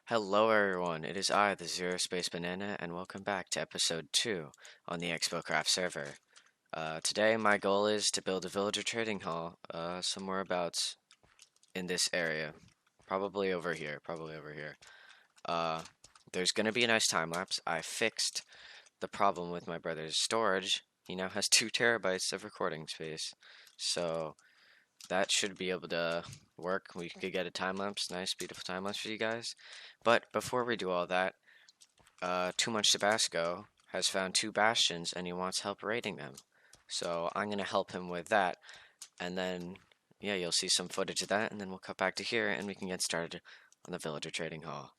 Hello everyone, it is I, the Zero Space Banana, and welcome back to episode 2 on the ExpoCraft server. Today my goal is to build a villager trading hall, somewhere about in this area. Probably over here, Uh, there's gonna be a nice time lapse. I fixed the problem with my brother's storage. He now has 2 terabytes of recording space, so that should be able to work. We could get a time lapse, nice, beautiful time lapse for you guys. But before we do all that, Too Much Tabasco has found 2 bastions and he wants help raiding them. So I'm gonna help him with that, and then yeah, you'll see some footage of that, and then we'll cut back to here and we can get started on the villager trading hall.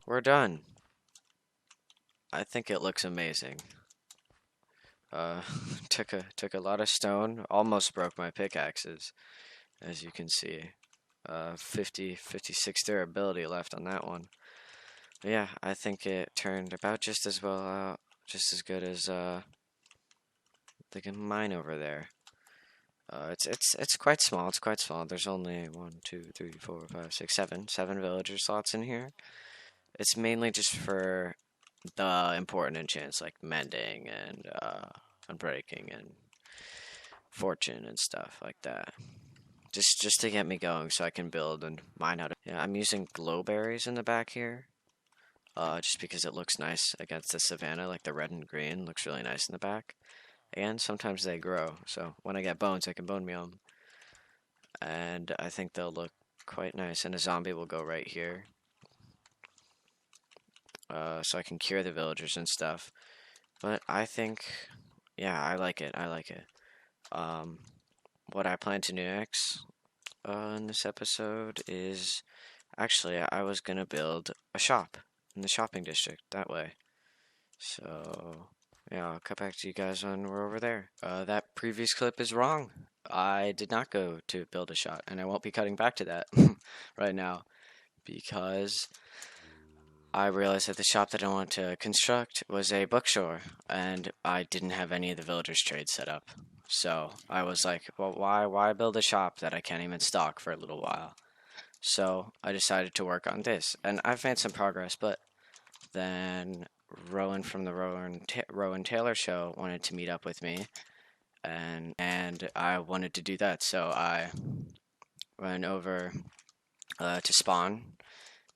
We're done. I think it looks amazing. Uh, took a lot of stone, almost broke my pickaxes, as you can see. 56 durability left on that one. But yeah, I think it turned about just as well out, just as good as the mine over there. It's quite small. It's quite small. There's only 1, 2, 3, 4, 5, 6, 7 villager slots in here. It's mainly just for the important enchants like mending and unbreaking and fortune and stuff like that. Just to get me going so I can build and mine out. Yeah, I'm using glowberries in the back here. Just because it looks nice against the savanna, like the red and green looks really nice in the back. And sometimes they grow, so when I get bones, I can bone meal them. And I think they'll look quite nice. And a zombie will go right here. So I can cure the villagers and stuff. But I think, yeah, I like it. What I plan to do next in this episode is, actually, I was gonna build a shop in the shopping district that way. So yeah, I'll cut back to you guys when we're over there. That previous clip is wrong. I did not go to build a shop, and I won't be cutting back to that right now because I realized that the shop that I wanted to construct was a bookstore, and I didn't have any of the villagers' trades set up. So I was like, well, why build a shop that I can't even stock for a little while? So I decided to work on this, and I've made some progress, but then Rowan from the Rowan Taylor show wanted to meet up with me, and I wanted to do that, so I went over to spawn.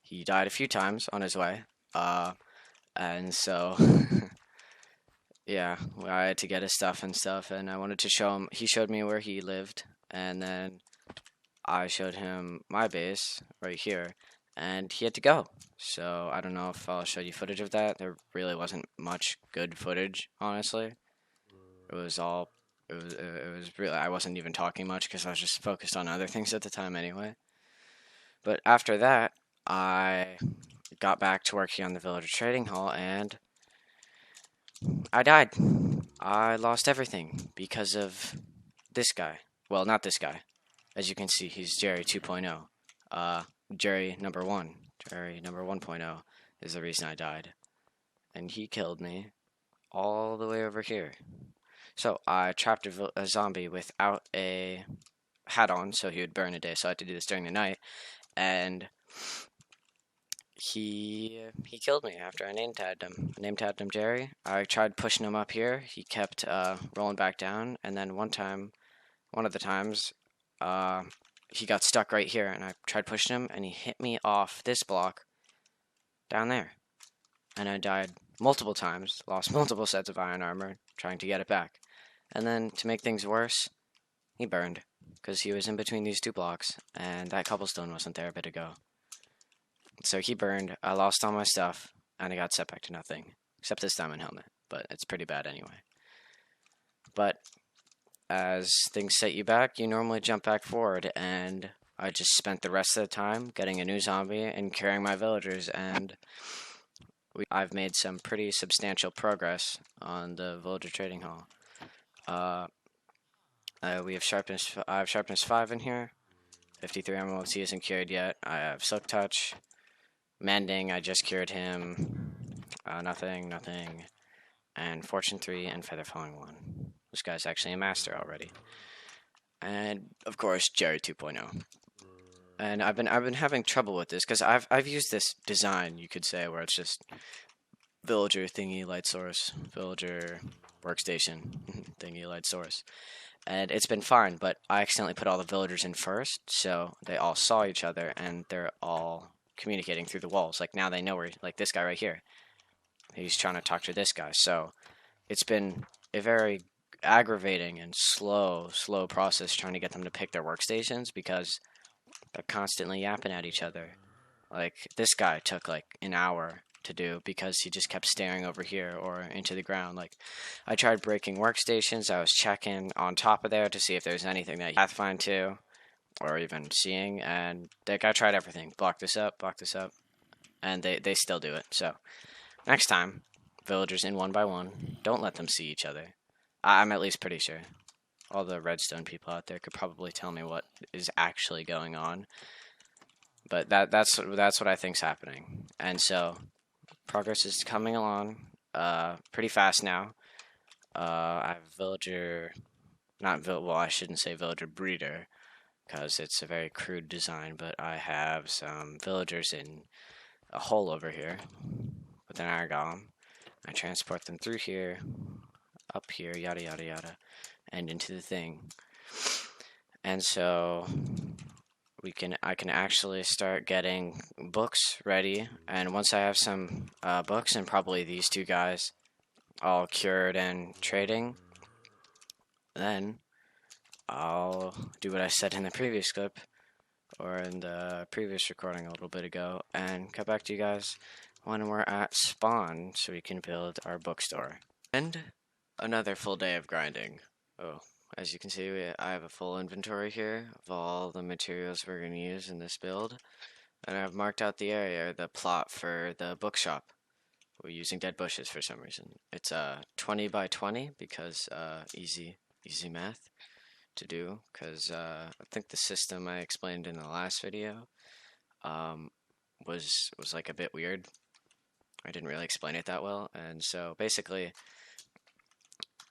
He died a few times on his way, and so yeah, I had to get his stuff and stuff, and I wanted to show him. He showed me where he lived, and then I showed him my base right here, and he had to go. So I don't know if I'll show you footage of that. There really wasn't much good footage, honestly. It was all, it was really, I wasn't even talking much because I was just focused on other things at the time anyway. But after that, I got back to working on the villager trading hall, and I died. I lost everything because of this guy. Well, not this guy. As you can see, he's Jerry 2.0. Jerry number 1. Jerry number 1.0 is the reason I died. And he killed me all the way over here. So I trapped a zombie without a hat on, so he would burn a day. So I had to do this during the night. And he killed me after I name tagged him. I name tagged him Jerry. I tried pushing him up here. He kept rolling back down. And then one of the times, he got stuck right here, and I tried pushing him, and he hit me off this block down there. And I died multiple times, lost multiple sets of iron armor, trying to get it back. And then, to make things worse, he burned, because he was in between these two blocks, and that cobblestone wasn't there a bit ago. So he burned, I lost all my stuff, and I got set back to nothing, except this diamond helmet, but it's pretty bad anyway. But as things set you back, you normally jump back forward, and I just spent the rest of the time getting a new zombie and carrying my villagers, and I've made some pretty substantial progress on the villager trading hall. We have sharpness. I have sharpness 5 in here. 53 MLC isn't cured yet. I have silk touch. Mending, I just cured him. Nothing. And fortune 3 and feather falling 1. This guy's actually a master already. And of course, Jerry 2.0. And I've been having trouble with this because I've used this design, you could say, where it's just villager thingy light source, villager workstation thingy light source. And it's been fine, but I accidentally put all the villagers in first, so they all saw each other, and they're all communicating through the walls. Like, now they know where, like this guy right here, he's trying to talk to this guy. So it's been a very aggravating and slow process trying to get them to pick their workstations, because they're constantly yapping at each other. Like, this guy took like an hour to do because he just kept staring over here or into the ground. Like, I tried breaking workstations. I was checking on top of there to see if there's anything that you pathfind to or even seeing, and like, I tried everything. Block this up, and they still do it. So next time, villagers in one by one, don't let them see each other. I'm at least pretty sure. All the redstone people out there could probably tell me what is actually going on. But that's what I think's happening. And so progress is coming along pretty fast now. I have villager, well, I shouldn't say villager breeder, because it's a very crude design, but I have some villagers in a hole over here with an iron golem. I transport them through here, up here, yada yada yada, and into the thing. And so I can actually start getting books ready, and once I have some books and probably these two guys all cured and trading, then I'll do what I said in the previous clip, or in the previous recording a little bit ago, and come back to you guys when we're at spawn so we can build our bookstore. And another full day of grinding. Oh, as you can see, I have a full inventory here of all the materials we're going to use in this build. And I've marked out the area, the plot for the bookshop. We're using dead bushes for some reason. It's 20 by 20 because easy math to do, because I think the system I explained in the last video was like a bit weird. I didn't really explain it that well, and so basically,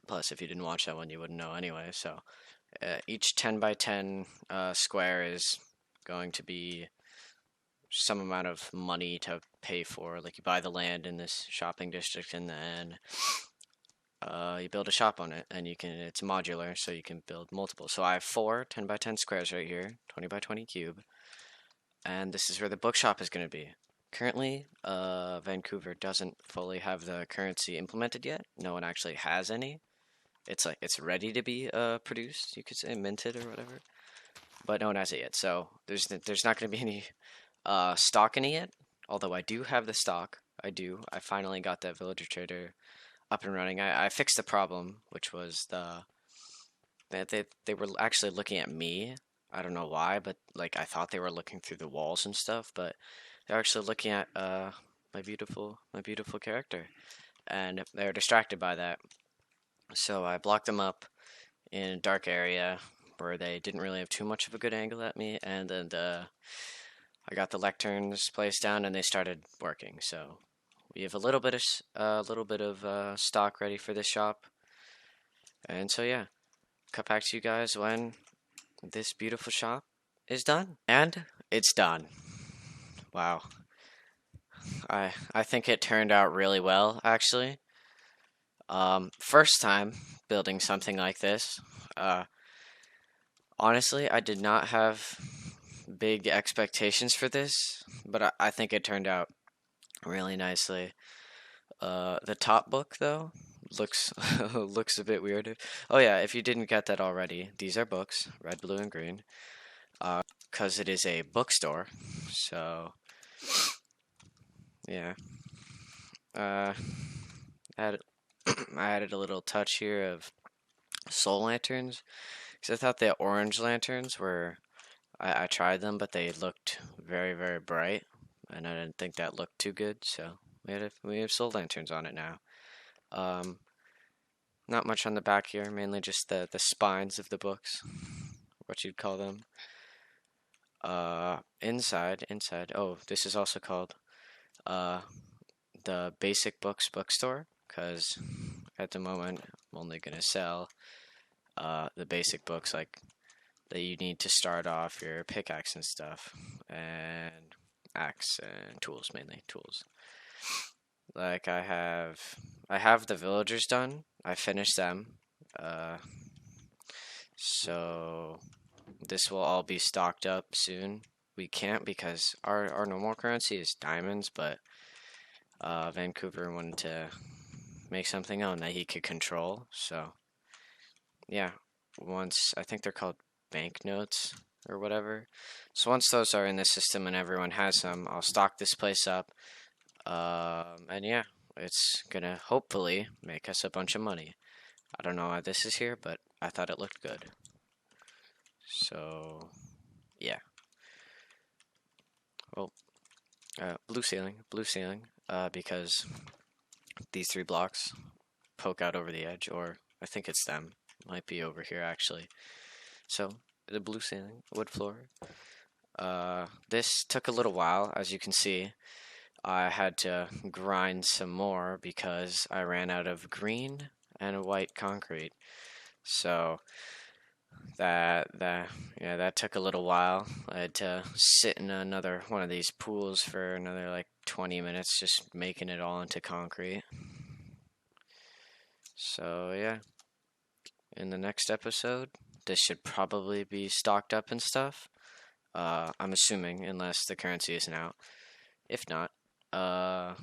plus if you didn't watch that one you wouldn't know anyway, so each 10 by 10 square is going to be some amount of money to pay for. Like, you buy the land in this shopping district, and then you build a shop on it, and it's modular, so you can build multiple. So I have 4 10 by 10 squares right here, 20 by 20 cube, and this is where the bookshop is going to be. Currently, Vancouver doesn't fully have the currency implemented yet. No one actually has any. It's ready to be produced, you could say, minted or whatever. but no one has it yet. So there's not going to be any stock in it yet. Although I do have the stock. I do. I finally got that villager trader up and running. I fixed the problem, which was that they were actually looking at me. I don't know why, but like I thought they were looking through the walls and stuff, but they're actually looking at my beautiful character, and they're distracted by that. So I blocked them up in a dark area where they didn't really have too much of a good angle at me, and then I got the lecterns placed down, and they started working. So we have a little bit of stock ready for this shop, and so yeah, cut back to you guys when this beautiful shop is done, and it's done. Wow, I think it turned out really well, actually. First time building something like this. Honestly, I did not have big expectations for this, but I think it turned out really nicely. The top book though looks looks a bit weird. Oh yeah, if you didn't get that already, these are books, red, blue, and green. Because it is a bookstore, so yeah. I added, I added a little touch here of soul lanterns because I thought the orange lanterns were. I tried them, but they looked very, very bright, and I didn't think that looked too good. So we have soul lanterns on it now. Not much on the back here, mainly just the spines of the books, what you'd call them. Inside. Oh, this is also called the Basic Books bookstore, because at the moment I'm only gonna sell the basic books like that you need to start off your pickaxe and stuff, and axe and tools, mainly tools. Like I have the villagers done. I finished them. So this will all be stocked up soon. We can't because our normal currency is diamonds, but Vancouver wanted to make something on that he could control. So yeah, once I think they're called banknotes or whatever. So once those are in the system and everyone has them, I'll stock this place up. And yeah, it's gonna hopefully make us a bunch of money. I don't know why this is here, but I thought it looked good. So yeah. Well, blue ceiling, because these 3 blocks poke out over the edge, or I think it's them. Might be over here actually. So the blue ceiling, wood floor. This took a little while, as you can see. I had to grind some more because I ran out of green and white concrete. So that took a little while. I had to sit in another one of these pools for another like 20 minutes just making it all into concrete. So yeah, in the next episode this should probably be stocked up and stuff. I'm assuming, unless the currency isn't out. If not, yeah,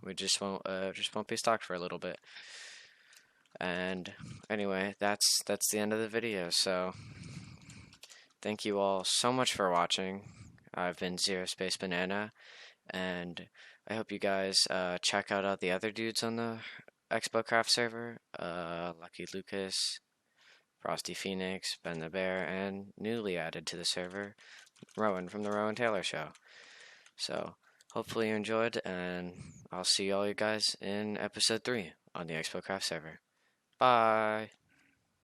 we just won't be stocked for a little bit. And anyway, that's the end of the video. So thank you all so much for watching. I've been Zero Space Banana, and I hope you guys check out all the other dudes on the ExpoCraft server. Lucky Lucas, Frosty Phoenix, Ben the Bear, and newly added to the server, Rowan from the Rowan Taylor Show. So hopefully you enjoyed, and I'll see all you guys in episode 3 on the ExpoCraft server. Bye!